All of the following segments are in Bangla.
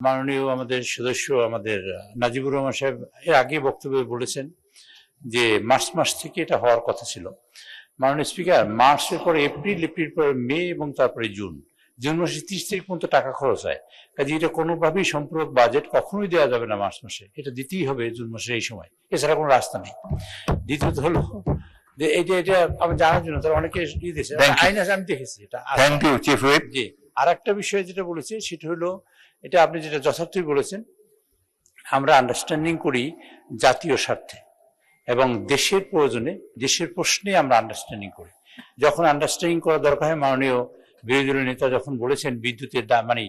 মাননীয় আমাদের সদস্য আমাদের নাজিবুর রহমান সাহেব এর আগে বক্তব্যে বলেছেন যে মার্চ মাস থেকে এটা হওয়ার কথা ছিল। মাননীয় স্পিকার, মার্চের পরে এপ্রিল, এপ্রিল পরে মে এবং তারপরে জুন মাসে 30 তারিখ পর্যন্ত টাকা খরচ হয়। কাজে এটা কোনোভাবেই সম্পূরক বাজেট কখনোই দেওয়া যাবে না মার্চ মাসে, এটা দিতেই হবে জুন মাসের এই সময়, এছাড়া কোনো রাস্তা নেই। দ্বিতীয়ত হলো যে এটা আমি জানার জন্য তারা অনেকে দিয়েছে আইন আছে, আমি দেখেছি এটা। Thank you chief whip. জি, আর একটা বিষয় যেটা বলেছে সেটা হলো, এটা আপনি যেটা যথার্থই বলেছেন, আমরা আন্ডারস্ট্যান্ডিং করি জাতীয় স্বার্থে এবং দেশের প্রয়োজনে, দেশের প্রশ্নে আমরা আন্ডারস্ট্যান্ডিং করি। যখন আন্ডারস্ট্যান্ডিং করা দরকার হয়, মাননীয় বিরোধী দলের নেতা যখন বলেছেন বিদ্যুতের দাম মানে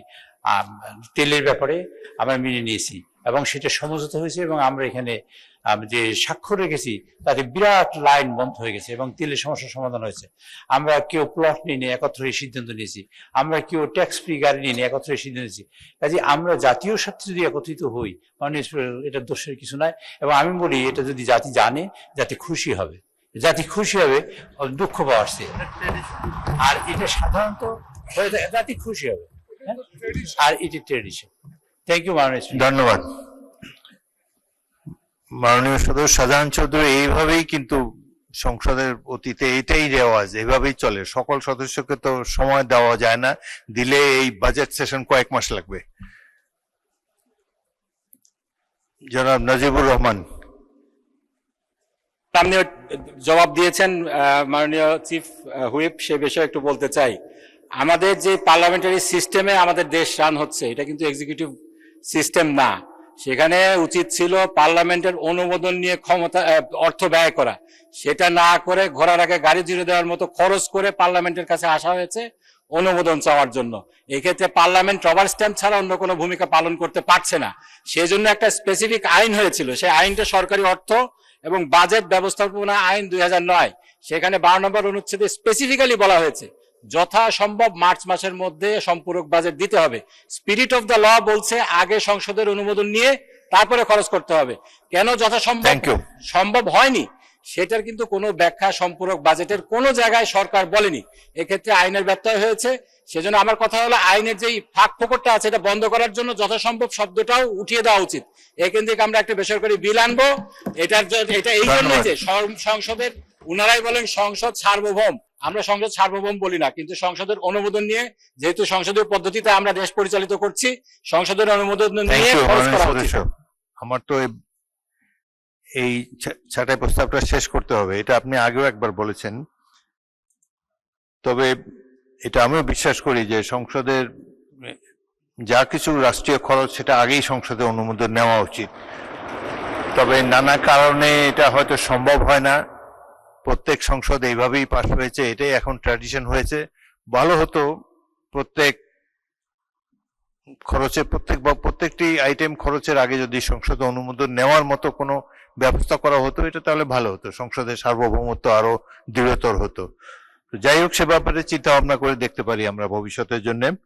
তেলের ব্যাপারে, আমরা মেনে নিয়েছি এবং সেটা সমঝোতা হয়েছে এবং আমরা এখানে যে স্বাক্ষর রেখেছি তাতে বিরাট লাইন বন্ধ হয়ে গেছে এবং তেলের সমস্যার সমাধান হয়েছে। আমরা কেউ প্লট নিয়ে একত্রে সিদ্ধান্ত নিয়েছি, আমরা কেউ ট্যাক্স ফ্রি গাড়ি নিয়ে একত্রে সিদ্ধান্ত নিয়েছি। কাজে আমরা জাতীয় স্বার্থে যদি একত্রিত হই, মানে এটা দোষের কিছু নাই। এবং আমি বলি, এটা যদি জাতি জানে, জাতি খুশি হবে, জাতি খুশি হবে, দুঃখ পাওয়ার চেয়ে। আর এটা সাধারণত জাতি খুশি হবে, আর এটি ট্রেডিশন। থ্যাংক ইউ মাননীয় স্পিকার। ধন্যবাদ মাননীয় সদস্য শাহজাহান চৌধুরী। এইভাবেই কিন্তু সংসদের অতীতে এটাই রেওয়াজ, এভাবেই চলে। সকল সদস্যকে তো সময় দেওয়া যায় না, দিলে এই বাজেট সেশন কয়েক মাস লাগবে। জনাব নাজিবুর রহমান। আপনি জবাব দিয়েছেন মাননীয় চিফ হুইপ, সে বিষয়ে একটু বলতে চাই। আমাদের যে পার্লামেন্টারি সিস্টেমে আমাদের দেশ রান হচ্ছে, এটা কিন্তু এক্সিকিউটিভ সিস্টেম না। সেখানে উচিত ছিল পার্লামেন্টের অনুমোদন নিয়ে অর্থ ব্যয় করা, সেটা না করে ঘোড়ার আগে গাড়ি জুড়ে দেওয়ার মতো খরচ করে পার্লামেন্টের কাছে আসা হয়েছে অনুমোদন চাওয়ার জন্য। এক্ষেত্রে পার্লামেন্ট রবার স্ট্যাম্প ছাড়া অন্য কোনো ভূমিকা পালন করতে পারছে না। সেই জন্য একটা স্পেসিফিক আইন হয়েছিল, সেই আইনটা সরকারি অর্থ এবং বাজেট ব্যবস্থাপনা আইন 2009, সেখানে 12 নম্বর অনুচ্ছেদে স্পেসিফিক্যালি বলা হয়েছে যথাসম্ভব মার্চ মাসের মধ্যে সম্পূরক বাজেট দিতে হবে। স্পিরিট অফ দ্য ল বলছে আগে সংসদের অনুমোদন নিয়ে তারপরে খরচ করতে হবে। কেন যথাসম্ভব সম্ভব হয়নি সেটার কিন্তু কোনো ব্যাখ্যা সম্পূরক বাজেটের কোনো জায়গায় সরকার বলেনি। এক্ষেত্রে আইনের ব্যত্যয় হয়েছে। সেজন্য আমার কথা হলো, আইনের যেই ফাঁক ফোকরটা আছে এটা বন্ধ করার জন্য যথাসম্ভব শব্দটাও উঠিয়ে দেওয়া উচিত। এখান থেকে আমরা একটা বেসরকারি বিল আনবো। এটা এই জন্য যে সংসদের, উনারাই বলেন সংসদ সার্বভৌম, আমরা সংসদ সার্বভৌম বলি না, কিন্তু সংসদের অনুমোদন নিয়ে, যেহেতু সংসদীয় পদ্ধতিতে আমরা দেশ পরিচালিত করছি, সংসদের অনুমোদন নিয়ে খরচ করা উচিত। আমার তো এই ছাঁটাই প্রস্তাবটা শেষ করতে হবে, এটা আপনি আগেও একবার বলেছেন। তবে এটা আমিও বিশ্বাস করি যে সংসদের যা কিছু রাষ্ট্রীয় খরচ সেটা আগেই সংসদে অনুমোদন নেওয়া উচিত। তবে নানা কারণে এটা হয়তো সম্ভব হয় না। প্রত্যেক সংসদ এইভাবেই পাস হয়েছে, এটাই এখন ট্র্যাডিশন হয়েছে। ভালো হতো প্রত্যেক খরচের প্রত্যেকটি আইটেম খরচের আগে যদি সংসদে অনুমোদন নেওয়ার মতো কোনো ব্যবস্থা করা হতো, এটা তাহলে ভালো হতো, সংসদের সার্বভৌমত্ব আরো দৃঢ়তর হতো। যাই হোক, সে ব্যাপারে চিন্তা ভাবনা করে দেখতে পারি আমরা ভবিষ্যতের জন্য।